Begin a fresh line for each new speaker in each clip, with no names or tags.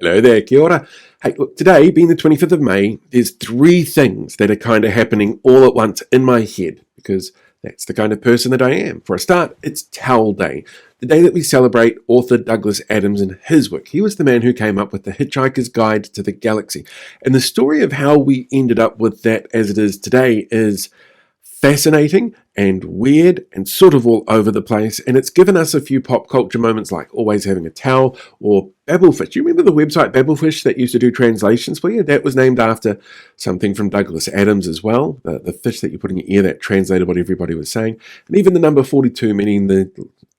Hello there, kia ora. Hey, look, today, being the 25th of May, there's three things that are kind of happening all at once in my head, because that's the kind of person that I am. For a start, it's Towel Day, the day that we celebrate author Douglas Adams and his work. He was the man who came up with The Hitchhiker's Guide to the Galaxy. And the story of how we ended up with that as it is today is fascinating and weird and sort of all over the place, and it's given us a few pop culture moments like always having a towel or Babelfish. Do you remember the website Babelfish that used to do translations for you? That was named after something from Douglas Adams as well, the fish that you put in your ear that translated what everybody was saying. And even the number 42, meaning the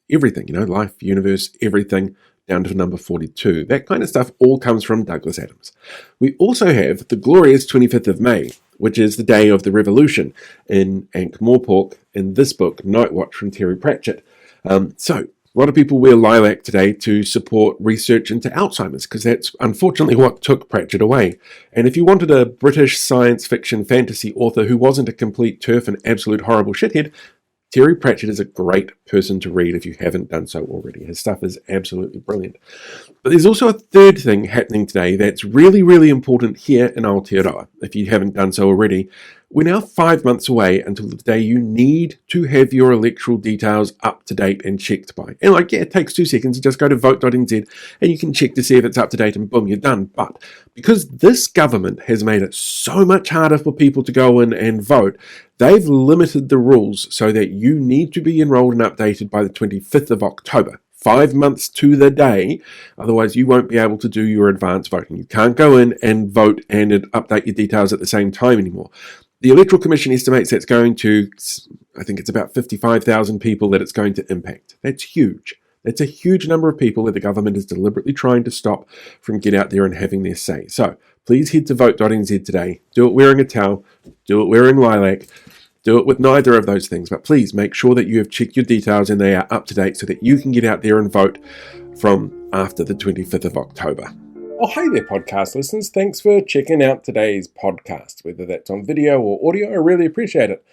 everything, life, universe, everything, down to number 42. That kind of stuff all comes from Douglas Adams. We also have the glorious 25th of May, which is the day of the revolution in Ankh-Morpork in this book, Night Watch from Terry Pratchett. So a lot of people wear lilac today to support research into Alzheimer's, because that's unfortunately what took Pratchett away. And if you wanted a British science fiction fantasy author who wasn't a complete turf and absolute horrible shithead, Terry Pratchett is a great person to read if you haven't done so already. His stuff is absolutely brilliant. But there's also a third thing happening today that's really, really important here in Aotearoa, if you haven't done so already. We're now 5 months away until the day you need to have your electoral details up to date and checked by. And it takes 2 seconds. You just go to vote.nz and you can check to see if it's up to date and boom, you're done. But because this government has made it so much harder for people to go in and vote, they've limited the rules so that you need to be enrolled and updated by the 25th of October. 5 months to the day, otherwise you won't be able to do your advance voting. You can't go in and vote and update your details at the same time anymore. The Electoral Commission estimates that's going to, I think it's about 55,000 people that it's going to impact. That's huge. That's a huge number of people that the government is deliberately trying to stop from get out there and having their say. So please head to vote.nz today. Do it wearing a towel. Do it wearing lilac. Do it with neither of those things, but please make sure that you have checked your details and they are up to date so that you can get out there and vote from after the 25th of October. Oh, hey there, podcast listeners. Thanks for checking out today's podcast, whether that's on video or audio. I really appreciate it.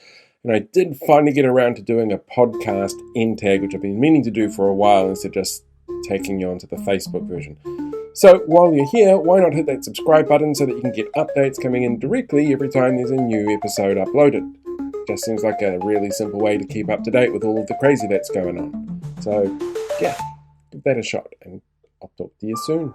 And I did finally get around to doing a podcast end tag, which I've been meaning to do for a while instead of just taking you onto the Facebook version. So while you're here, why not hit that subscribe button so that you can get updates coming in directly every time there's a new episode uploaded. Just seems like a really simple way to keep up to date with all of the crazy that's going on. So, yeah, give that a shot, and I'll talk to you soon.